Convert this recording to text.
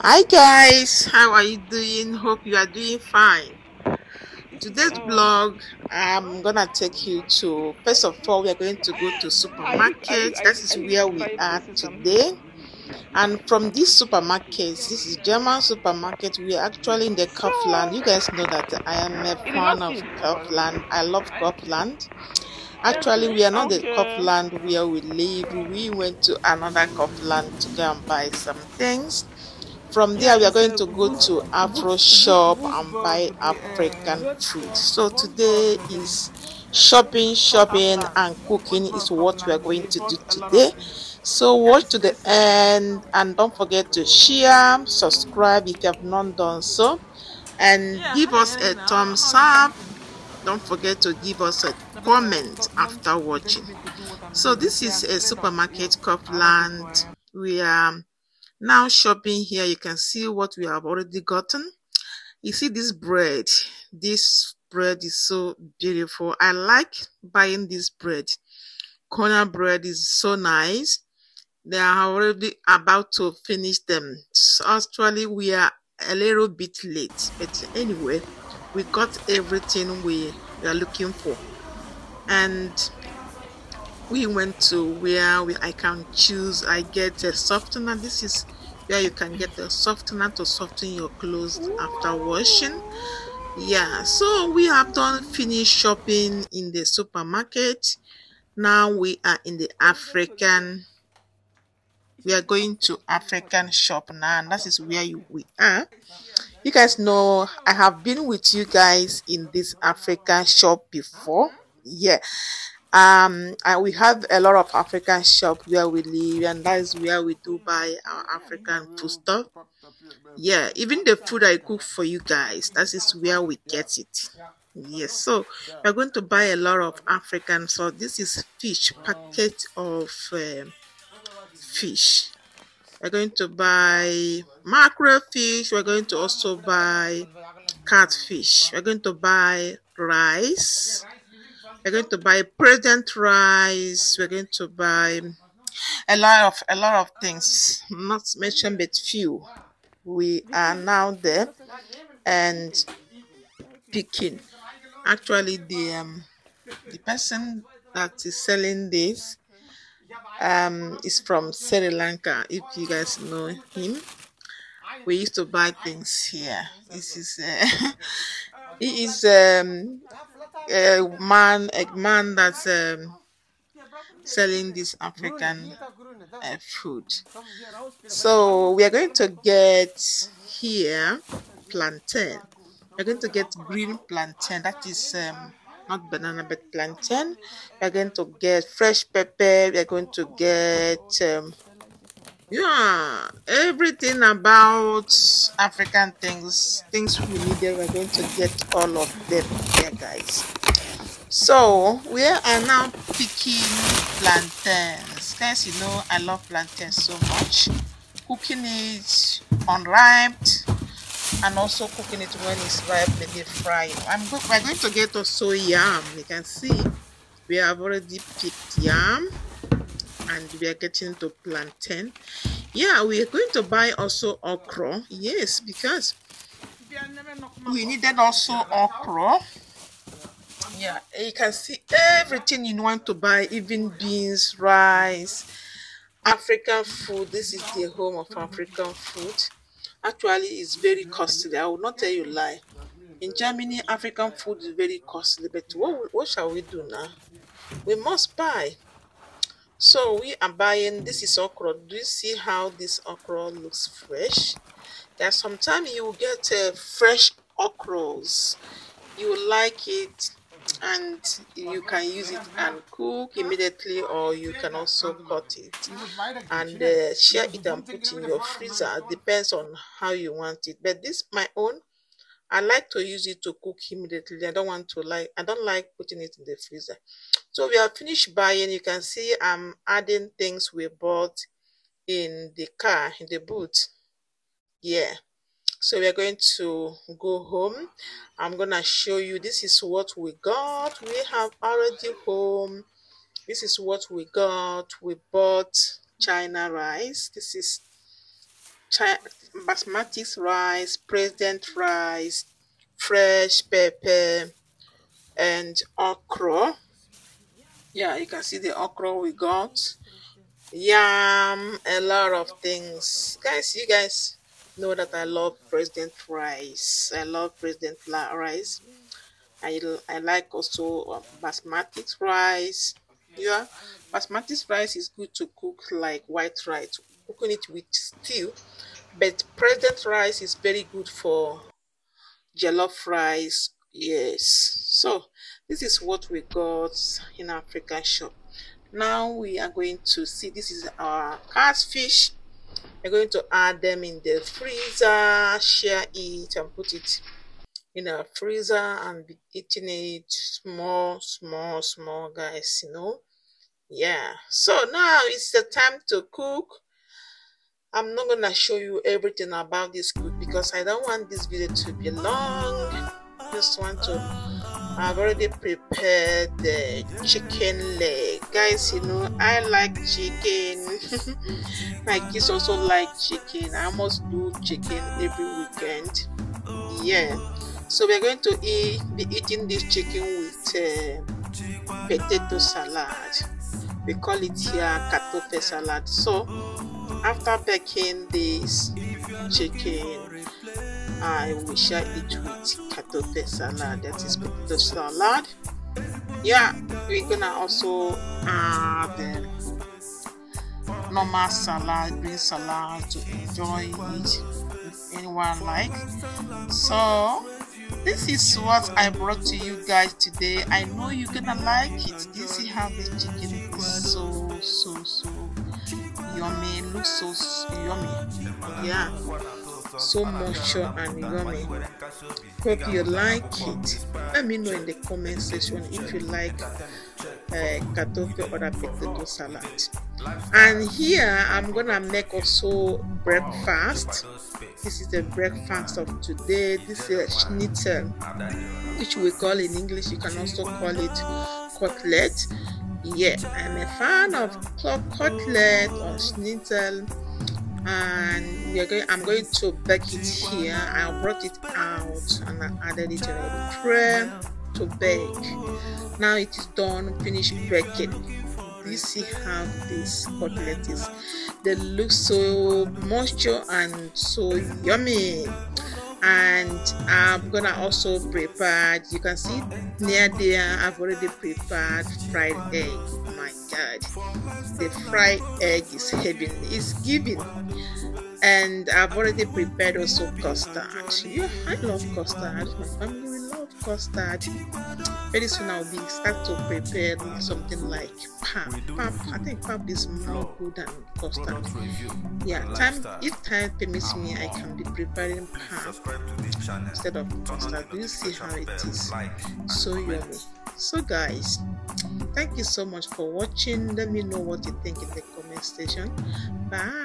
Hi guys, how are you doing? Hope you are doing fine. Today's vlog, I'm gonna take you to, first of all, we are going to go to supermarket. That is where we are today. And from this supermarket, this is German supermarket. We are actually in the Kaufland. You guys know that I am a fan of Kaufland. I love Kaufland. Actually, we are not the Kaufland where we live. We went to another Kaufland to go and buy some things. From there, we are going to go to afroshop and buy African food. So today is shopping, and cooking is what we are going to do today. So watch to the end and don't forget to share, subscribe if you have not done so, and give us a thumbs up. Don't forget to give us a comment after watching. So this is a supermarket, Kaufland. We are now shopping here. You can see what we have already gotten. You see this bread. This bread is so beautiful. I like buying this bread. Corner bread is so nice. They are already about to finish them. So actually, we are a little bit late, but anyway, we got everything we are looking for, and we went to where I can choose. I get a softener. This is where you can get a softener to soften your clothes after washing. Yeah, so we have done finished shopping in the supermarket. Now we are in the African. We are going to African shop now, and that is where we are. You guys know I have been with you guys in this African shop before. Yeah, and we have a lot of African shop where we live, and that is where we do buy our African food stuff. Yeah, even the food I cook for you guys, that is where we get it. Yes, so we're going to buy a lot of African. So this is fish, packet of fish. We're going to buy mackerel fish. We're going to also buy catfish. We're going to buy rice. We're going to buy present rice. We're going to buy a lot of things. Not mentioned but few. We are now there and picking. Actually, the person that is selling this is from Sri Lanka. If you guys know him, we used to buy things here. This is he is a man that's selling this African food. So we are going to get here plantain. We're going to get green plantain. That is not banana but plantain. We're going to get fresh pepper. We're going to get yeah, everything about African things we needed. We're going to get all of them here, guys. So we are now picking plantains. Guys, you know I love plantains so much. Cooking it unripe and also cooking it when it's ripe, maybe frying. We're going to get also yam. You can see we have already picked yam and we are getting to plantain. Yeah, we are going to buy also okra. Yes, because we needed also okra. Yeah, you can see everything you want to buy, even beans, rice, African food. This is the home of African food. Actually, it's very costly. I will not tell you lie. In Germany, African food is very costly. But what shall we do now? We must buy. So we are buying. This is okra. Do you see how this okra looks fresh? There sometimes you will get fresh okras. You will like it, and you can use it and cook immediately, or you can also cut it and share it and put in your freezer. Depends on how you want it, but this my own, I like to use it to cook immediately. I don't like putting it in the freezer. So we have finished buying. You can see I'm adding things we bought in the car, in the boot. Yeah, so we are going to go home. I'm gonna show you. This is what we got. We have already home. This is what we got. We bought China rice. This is basmati rice, president rice, fresh pepper, and okra. Yeah, you can see the okra we got. Yam, a lot of things. Guys, you guys know that I love president rice. I love president rice. I like also basmati rice. Yeah, basmati rice is good to cook like white rice, cooking it with stew. But president rice is very good for jollof rice. Yes. So this is what we got in African shop. Now we are going to see, this is our catfish. We're going to add them in the freezer, share it and put it in a freezer and be eating it small, guys, you know. Yeah, so now it's the time to cook. I'm not gonna show you everything about this cook because I don't want this video to be long. Just want to, I've already prepared the chicken leg, guys. You know I like chicken. My kids also like chicken. I almost do chicken every weekend. Yeah, so we're going to be eating this chicken with potato salad. We call it here katofe salad. So after baking this chicken, I will share it with katofe salad, that is potato salad. Yeah, we're gonna also add normal salad, green salad to enjoy it if anyone like. So this is what I brought to you guys today. I know you're gonna like it. Do you see how this chicken is so yummy? It looks so yummy. Yeah, so moisture and yummy. Hope you like it. Let me know in the comment section if you like katofe or potato salad. And here I'm gonna make also breakfast. This is the breakfast of today. This is a schnitzel, which we call in English, you can also call it cutlet. Yeah, I'm a fan of cutlet or schnitzel, and I'm going to bake it here. I brought it out and I added it in a tray to bake. Now it is done, finished baking. You see how this cutlet is. They look so moisture and so yummy. And I'm gonna also prepare, you can see near there, I've already prepared fried egg. Oh my god, the fried egg is heavenly, it's giving. And I've already prepared also custard. Yeah, I love custard. My family will love custard. Very soon I'll be start to prepare something like pap. I think pap is more good than custard. Yeah, if time permits me, I can be preparing pap instead of custard. Do you see how it is? So yummy. So guys, thank you so much for watching. Let me know what you think in the comment section. Bye.